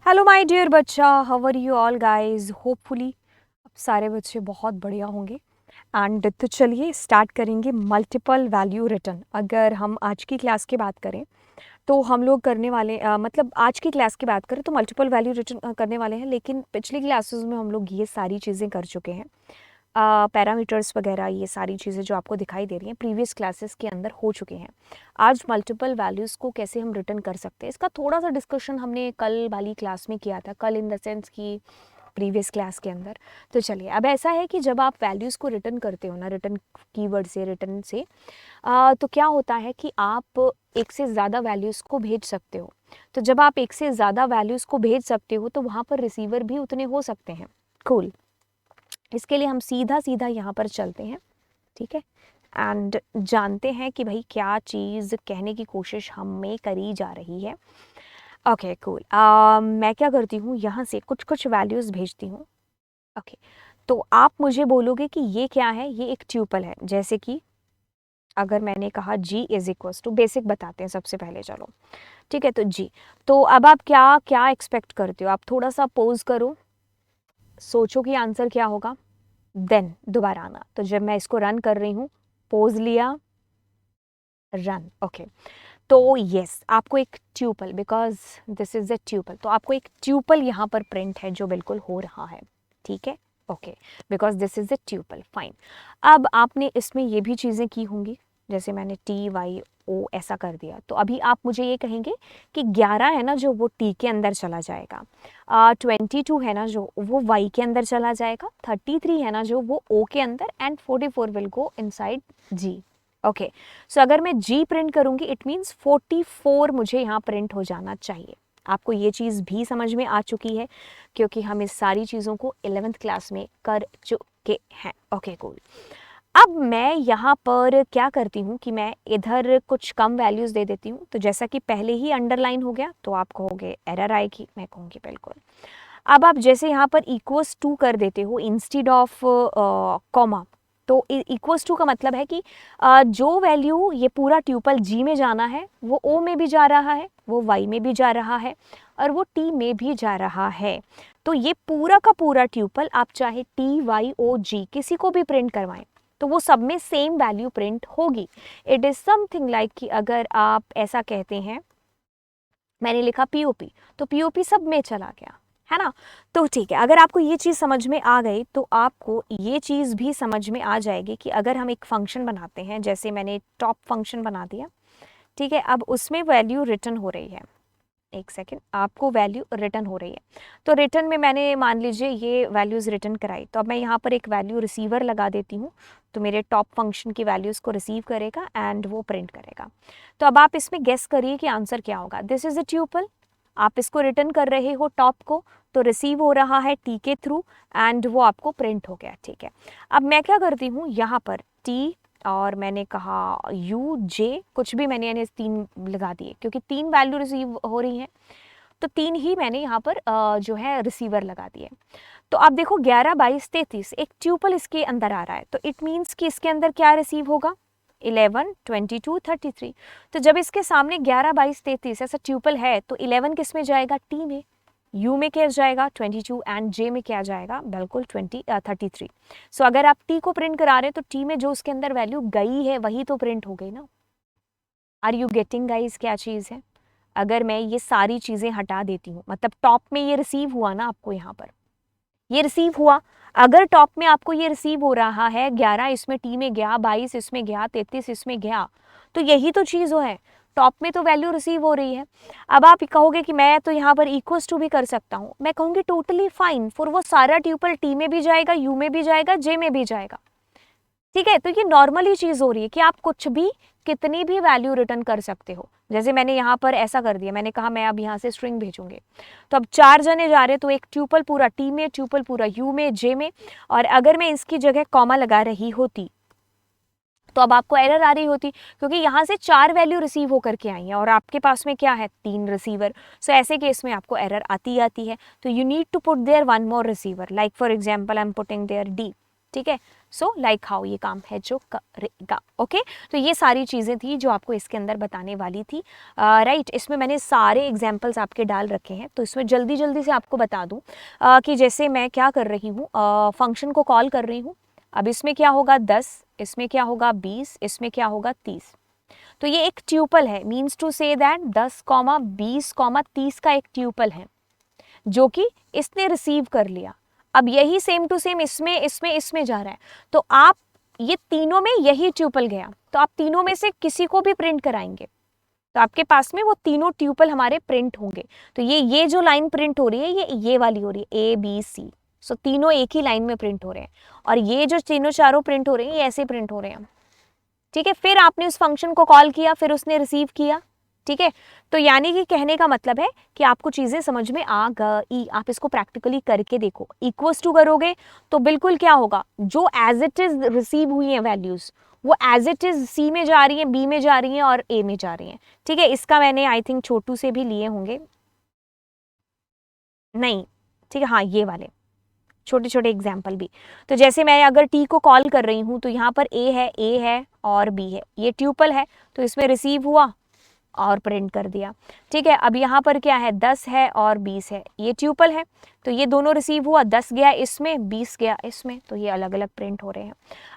Hello my dear बच्चा, how are you all guys. Hopefully अब सारे बच्चे बहुत बढ़िया होंगे। एंड तो चलिए स्टार्ट करेंगे मल्टीपल वैल्यू रिटर्न। अगर हम आज की क्लास की बात करें तो हम लोग करने वाले मतलब आज की क्लास की बात करें तो मल्टीपल वैल्यू रिटर्न करने वाले हैं, लेकिन पिछली क्लासेस में हम लोग ये सारी चीज़ें कर चुके हैं। पैरामीटर्स वगैरह ये सारी चीज़ें जो आपको दिखाई दे रही हैं प्रीवियस क्लासेस के अंदर हो चुके हैं। आज मल्टीपल वैल्यूज़ को कैसे हम रिटर्न कर सकते हैं इसका थोड़ा सा डिस्कशन हमने कल वाली क्लास में किया था। कल इन द सेंस कि प्रीवियस क्लास के अंदर। तो चलिए, अब ऐसा है कि जब आप वैल्यूज़ को रिटर्न करते हो ना, रिटर्न कीवर्ड से, रिटर्न से तो क्या होता है कि आप एक से ज़्यादा वैल्यूज़ को भेज सकते हो। तो जब आप एक से ज़्यादा वैल्यूज़ को भेज सकते हो तो वहाँ पर रिसीवर भी उतने हो सकते हैं। कूल। इसके लिए हम सीधा सीधा यहाँ पर चलते हैं, ठीक है, एंड जानते हैं कि भाई क्या चीज़ कहने की कोशिश हमें करी जा रही है। Okay cool. मैं क्या करती हूँ, यहाँ से कुछ कुछ वैल्यूज़ भेजती हूँ। ओके, तो आप मुझे बोलोगे कि ये क्या है। ये एक ट्यूपल है। जैसे कि अगर मैंने कहा g is equals to, basic बताते हैं सबसे पहले, चलो ठीक है। तो g, तो अब आप क्या क्या एक्सपेक्ट करते हो। आप थोड़ा सा पोज करो, सोचो कि आंसर क्या होगा, देन दोबारा आना। तो जब मैं इसको रन कर रही हूँ, पोज लिया, रन। ओके, तो यस, आपको एक tuple, because this is a tuple, तो आपको एक ट्यूपल यहाँ पर प्रिंट है जो बिल्कुल हो रहा है, ठीक है। Okay, because this is a tuple, fine. अब आपने इसमें ये भी चीज़ें की होंगी, जैसे मैंने टी वाई ओ ऐसा कर दिया। तो अभी आप मुझे ये कहेंगे कि 11 है ना जो, वो टी के अंदर चला जाएगा। 22 है ना जो, वो वाई के अंदर चला जाएगा। 33 है ना जो, वो ओ के अंदर। And 44 will go inside G. Okay, so अगर मैं जी प्रिंट करूंगी इट मीन्स 44 मुझे यहाँ प्रिंट हो जाना चाहिए। आपको ये चीज़ भी समझ में आ चुकी है क्योंकि हम इस सारी चीज़ों को 11th क्लास में कर चुके हैं। Okay cool. अब मैं यहाँ पर क्या करती हूँ कि मैं इधर कुछ कम वैल्यूज़ दे देती हूँ। तो जैसा कि पहले ही अंडरलाइन हो गया तो आप कहोगे एरर आएगी, मैं कहूँगी बिल्कुल। अब आप जैसे यहाँ पर इक्वल्स टू कर देते हो इंस्टीड ऑफ कॉमा, तो इक्वल्स टू का मतलब है कि जो वैल्यू ये पूरा ट्यूपल जी में जाना है वो ओ में भी जा रहा है, वो वाई में भी जा रहा है, और वो टी में भी जा रहा है। तो ये पूरा का पूरा ट्यूपल आप चाहे टी वाई ओ जी किसी को भी प्रिंट करवाएं तो वो सब में सेम वैल्यू प्रिंट होगी। इट इज़ समथिंग लाइक कि अगर आप ऐसा कहते हैं, मैंने लिखा पीओपी, तो पीओपी सब में चला गया, है ना। तो ठीक है, अगर आपको ये चीज़ समझ में आ गई तो आपको ये चीज़ भी समझ में आ जाएगी कि अगर हम एक फंक्शन बनाते हैं, जैसे मैंने टॉप फंक्शन बना दिया, ठीक है, अब उसमें वैल्यू रिटर्न हो रही है। एक सेकेंड, आपको वैल्यू रिटर्न हो रही है, तो रिटर्न में मैंने मान लीजिए ये वैल्यूज़ रिटर्न कराई, तो अब मैं यहाँ पर एक वैल्यू रिसीवर लगा देती हूँ। तो मेरे टॉप फंक्शन की वैल्यूज़ को रिसीव करेगा एंड वो प्रिंट करेगा। तो अब आप इसमें गेस करिए कि आंसर क्या होगा। दिस इज़ अ ट्यूपल, आप इसको रिटर्न कर रहे हो टॉप को, तो रिसीव हो रहा है टी के थ्रू एंड वो आपको प्रिंट हो गया, ठीक है। अब मैं क्या करती हूँ, यहाँ पर टी और मैंने कहा यू जे, कुछ भी मैंने यानी 3 लगा दिए क्योंकि 3 वैल्यू रिसीव हो रही हैं, तो 3 ही मैंने यहाँ पर जो है रिसीवर लगा दिए। तो आप देखो 11 22 33 एक ट्यूपल इसके अंदर आ रहा है, तो इट मीन्स कि इसके अंदर क्या रिसीव होगा, 11 22 33। तो जब इसके सामने 11 22 33 ऐसा ट्यूपल है तो 11 किस में जाएगा, टी में। यू में क्या जाएगा, 22, एंड जे में क्या जाएगा, बिल्कुल 33। सो अगर आप टी को प्रिंट करा रहे हैं तो टी में जो उसके अंदर वैल्यू गई है वही तो प्रिंट हो गई ना। आर यू गेटिंग गाइस क्या चीज़ है। अगर मैं ये सारी चीज़ें हटा देती हूँ, मतलब टॉप में ये रिसीव हुआ ना आपको, यहाँ पर ये रिसीव हुआ, अगर टॉप में आपको ये रिसीव हो रहा है 11 इसमें टी में गया, 22 इसमें गया, 33 इसमें गया, तो यही तो चीज़ है, टॉप में तो वैल्यू रिसीव हो रही है। अब आप कहोगे कि मैं तो यहाँ पर इक्वल्स टू भी कर सकता हूँ, मैं कहूँगी टोटली फाइन, फिर वो सारा ट्यूपल टी में भी जाएगा, यू में भी जाएगा, जे में भी जाएगा, ठीक है। तो ये नॉर्मली चीज़ हो रही है कि आप कुछ भी कितनी भी वैल्यू रिटर्न कर सकते हो। जैसे मैंने यहाँ पर ऐसा कर दिया, मैंने कहा मैं अब यहाँ से स्ट्रिंग भेजूंगी, तो अब 4 जने जा रहे, तो एक ट्यूपल पूरा टी में, ट्यूपल पूरा यू में, जे में, और अगर मैं इसकी जगह कॉमा लगा रही होती तो अब आपको एरर आ रही होती, क्योंकि यहाँ से 4 वैल्यू रिसीव होकर के आई हैं और आपके पास में क्या है, 3 रिसीवर। सो ऐसे केस में आपको एरर आती आती है। तो you need to put there one more receiver, like for example I am putting there D, ठीक है। सो लाइक हाउ ये काम है जो करेगा। ओके, तो ये सारी चीज़ें थी जो आपको इसके अंदर बताने वाली थी। राइट, इसमें मैंने सारे एग्जाम्पल्स आपके डाल रखे हैं, तो इसमें जल्दी जल्दी से आपको बता दूं कि जैसे मैं क्या कर रही हूँ, फंक्शन को कॉल कर रही हूँ। अब इसमें क्या होगा 10, इसमें क्या होगा 20, इसमें क्या होगा 30। तो ये एक ट्यूपल है, मीन्स टू से दैट 10, 20, 30 का एक ट्यूपल है जो कि इसने रिसीव कर लिया। अब यही सेम टू सेम इसमें जा रहा है, तो आप ये तीनों में यही ट्यूपल गया, तो आप तीनों में से किसी को भी प्रिंट कराएंगे तो आपके पास में वो तीनों ट्यूपल हमारे प्रिंट होंगे। तो ये जो लाइन प्रिंट हो रही है ये वाली हो रही है ABC। सो तीनों एक ही लाइन में प्रिंट हो रहे हैं, और ये जो तीनों चारों प्रिंट हो रहे हैं ये ऐसे प्रिंट हो रहे हैं। ठीक है, फिर आपने उस फंक्शन को कॉल किया, फिर उसने रिसीव किया। ठीक है, तो यानी कि कहने का मतलब है कि आपको चीज़ें समझ में आ गई। आप इसको प्रैक्टिकली करके देखो, इक्वल्स टू करोगे तो बिल्कुल क्या होगा, जो एज इट इज रिसीव हुई है वैल्यूज़ वो एज इट इज C में जा रही हैं, B में जा रही हैं और A में जा रही हैं। ठीक है, इसका मैंने आई थिंक छोटू से भी लिए होंगे, नहीं ठीक है, हाँ ये वाले छोटे छोटे एग्जाम्पल भी। तो जैसे मैं अगर T को कॉल कर रही हूँ तो यहाँ पर A है और B है, ये ट्यूपल है, तो इसमें रिसीव हुआ और प्रिंट कर दिया। ठीक है, अब यहाँ पर क्या है 10 है और 20 है, ये ट्यूपल है, तो ये दोनों रिसीव हुआ, 10 गया इसमें 20 गया इसमें, तो ये अलग अलग प्रिंट हो रहे हैं।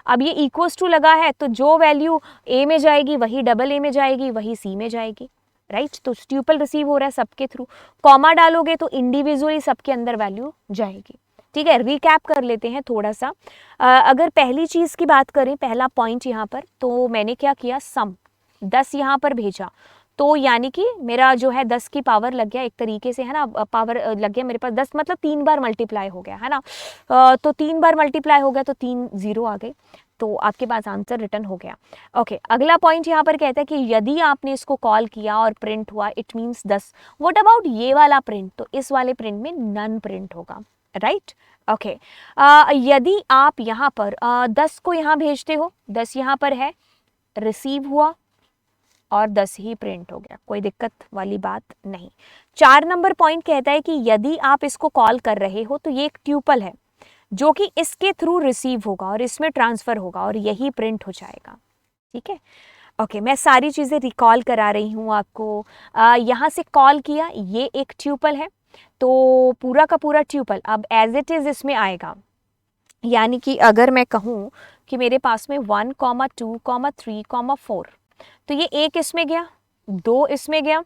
अब ये इक्वल्स टू लगा है, तो जो वैल्यू A में जाएगी वही डबल A में जाएगी, वही C में जाएगी। राइट, तो ट्यूपल रिसीव हो रहा है सबके थ्रू, कॉमा डालोगे तो इंडिविजुअली सबके अंदर वैल्यू जाएगी। ठीक है, रिकैप कर लेते हैं थोड़ा सा। अगर पहली चीज़ की बात करें, पहला पॉइंट यहाँ पर, तो मैंने क्या किया, सम 10 यहाँ पर भेजा, तो यानी कि मेरा जो है 10 की पावर लग गया एक तरीके से, है ना, पावर लग गया मेरे पास 10, मतलब 3 बार मल्टीप्लाई हो गया, है ना। तो 3 बार मल्टीप्लाई हो गया तो 3 0 आ गए, तो आपके पास आंसर रिटर्न हो गया। ओके, अगला पॉइंट यहाँ पर कहता है कि यदि आपने इसको कॉल किया और प्रिंट हुआ, इट मीन्स 10। व्हाट अबाउट ये वाला प्रिंट, तो इस वाले प्रिंट में नन प्रिंट होगा। राइट, ओके, यदि आप यहाँ पर 10 को यहाँ भेजते हो, 10 यहाँ पर है, रिसीव हुआ और 10 ही प्रिंट हो गया, कोई दिक्कत वाली बात नहीं। 4 नंबर पॉइंट कहता है कि यदि आप इसको कॉल कर रहे हो तो ये एक ट्यूपल है जो कि इसके थ्रू रिसीव होगा और इसमें ट्रांसफर होगा और यही प्रिंट हो जाएगा। ठीक है, ओके, मैं सारी चीज़ें रिकॉल करा रही हूँ आपको। यहाँ से कॉल किया, ये एक ट्यूपल है, तो पूरा का पूरा ट्यूपल अब एज इट इज़ इसमें आएगा। यानी कि अगर मैं कहूँ कि मेरे पास में 1, 2, 3, 4, तो ये एक इसमें गया, 2 इसमें गया,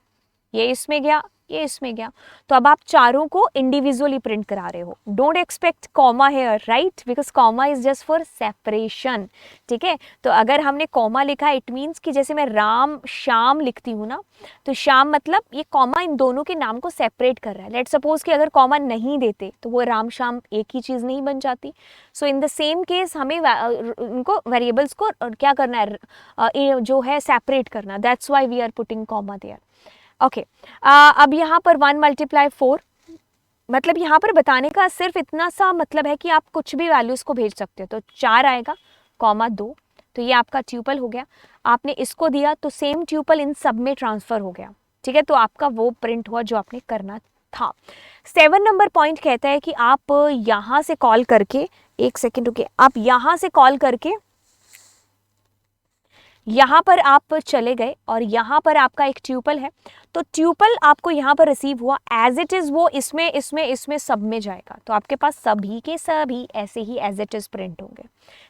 ये इसमें गया, ये इसमें गया, तो अब आप चारों को इंडिविजुअली प्रिंट करा रहे हो। Don't expect comma here, right, because comma is just for separation. ठीक है, तो अगर हमने कॉमा लिखा, इट मीन्स कि जैसे मैं राम श्याम लिखती हूँ ना, तो श्याम मतलब ये कॉमा इन दोनों के नाम को सेपरेट कर रहा है। लेट सपोज कि अगर कॉमा नहीं देते तो वो राम श्याम एक ही चीज़ नहीं बन जाती। सो इन द सेम केस हमें उनको वेरिएबल्स को क्या करना है, जो है सेपरेट करना, that's why we are putting comma there. Okay, अब यहाँ पर 1 × 4, मतलब यहाँ पर बताने का सिर्फ इतना सा मतलब है कि आप कुछ भी वैल्यूज़ को भेज सकते हो। तो 4 आएगा, कॉमा 2, तो ये आपका ट्यूपल हो गया। आपने इसको दिया तो सेम ट्यूपल इन सब में ट्रांसफ़र हो गया। ठीक है, तो आपका वो प्रिंट हुआ जो आपने करना था। 7 नंबर पॉइंट कहता है कि आप यहाँ से कॉल करके, एक सेकेंड रुके, आप यहाँ से कॉल करके यहाँ पर आप चले गए और यहाँ पर आपका एक ट्यूपल है, तो ट्यूपल आपको यहाँ पर रिसीव हुआ, एज इट इज़ वो इसमें सब में जाएगा, तो आपके पास सभी के सभी ऐसे ही एज इट इज़ प्रिंट होंगे।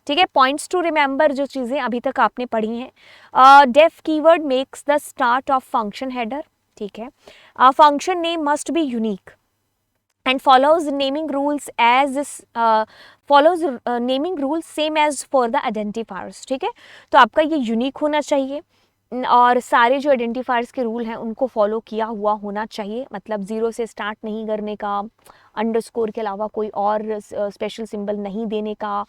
ठीक है, पॉइंट्स टू रिमेंबर जो चीज़ें अभी तक आपने पढ़ी हैं। Def keyword makes the start of function header. ठीक है, function name must be unique and follows naming rules naming rules same as for the identifiers। ठीक है, तो आपका ये यूनिक होना चाहिए और सारे जो आइडेंटिफायर्स के रूल हैं उनको फॉलो किया हुआ होना चाहिए, मतलब 0 से स्टार्ट नहीं करने का, अंडरस्कोर के अलावा कोई और स्पेशल सिंबल नहीं देने का,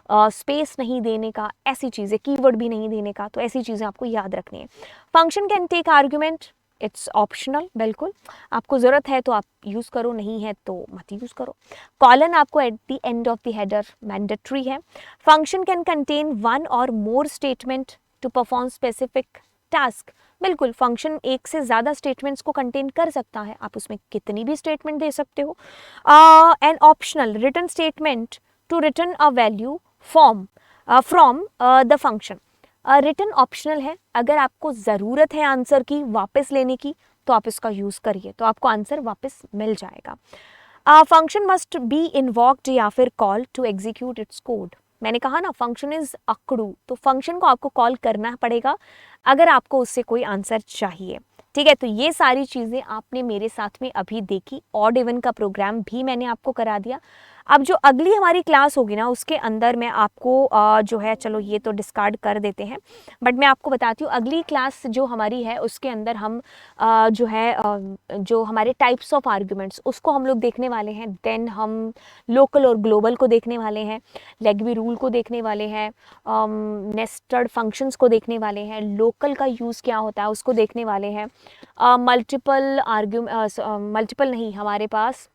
स्पेस नहीं देने का, ऐसी चीज़ें, कीवर्ड भी नहीं देने का, तो ऐसी चीज़ें आपको याद रखनी है। Function can take argument, it's optional, बिल्कुल आपको ज़रूरत है तो आप यूज़ करो, नहीं है तो मत यूज़ करो। कॉलन आपको at the end of the header mandatory है। फंक्शन कैन कंटेन 1 और more statement to perform specific task, बिल्कुल फंक्शन एक से ज़्यादा स्टेटमेंट्स को कंटेन कर सकता है, आप उसमें कितनी भी स्टेटमेंट दे सकते हो। An optional return statement to return a value form, from the function. Return optional है, अगर आपको ज़रूरत है आंसर की वापस लेने की तो आप इसका यूज़ करिए, तो आपको आंसर वापस मिल जाएगा। फंक्शन मस्ट बी इन्वॉक्ड या फिर call to execute its code. मैंने कहा ना फंक्शन इज अकड़ू, तो फंक्शन को आपको कॉल करना पड़ेगा अगर आपको उससे कोई आंसर चाहिए। ठीक है, तो ये सारी चीज़ें आपने मेरे साथ में अभी देखी। ऑड इवन का प्रोग्राम भी मैंने आपको करा दिया। अब जो अगली हमारी क्लास होगी ना उसके अंदर मैं आपको जो है, चलो ये तो डिस्कार्ड कर देते हैं, बट मैं आपको बताती हूँ अगली क्लास जो हमारी है उसके अंदर हम जो है जो हमारे टाइप्स ऑफ आर्ग्यूमेंट्स उसको हम लोग देखने वाले हैं। देन हम लोकल और ग्लोबल को देखने वाले हैं, लेग्बी रूल को देखने वाले हैं, नेस्टेड फंक्शंस को देखने वाले हैं, लोकल का यूज़ क्या होता है उसको देखने वाले हैं, मल्टीपल नहीं, हमारे पास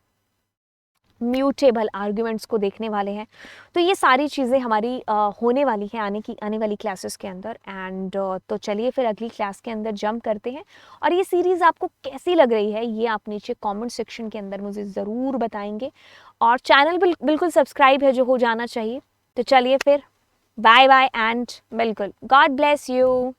म्यूटेबल आर्ग्यूमेंट्स को देखने वाले हैं। तो ये सारी चीज़ें हमारी होने वाली हैं आने वाली क्लासेस के अंदर। एंड तो चलिए फिर अगली क्लास के अंदर जंप करते हैं। और ये सीरीज़ आपको कैसी लग रही है ये आप नीचे कमेंट सेक्शन के अंदर मुझे ज़रूर बताएंगे। और चैनल बिल्कुल सब्सक्राइब है जो हो जाना चाहिए। तो चलिए फिर बाय बाय एंड बिल्कुल गॉड ब्लेस यू।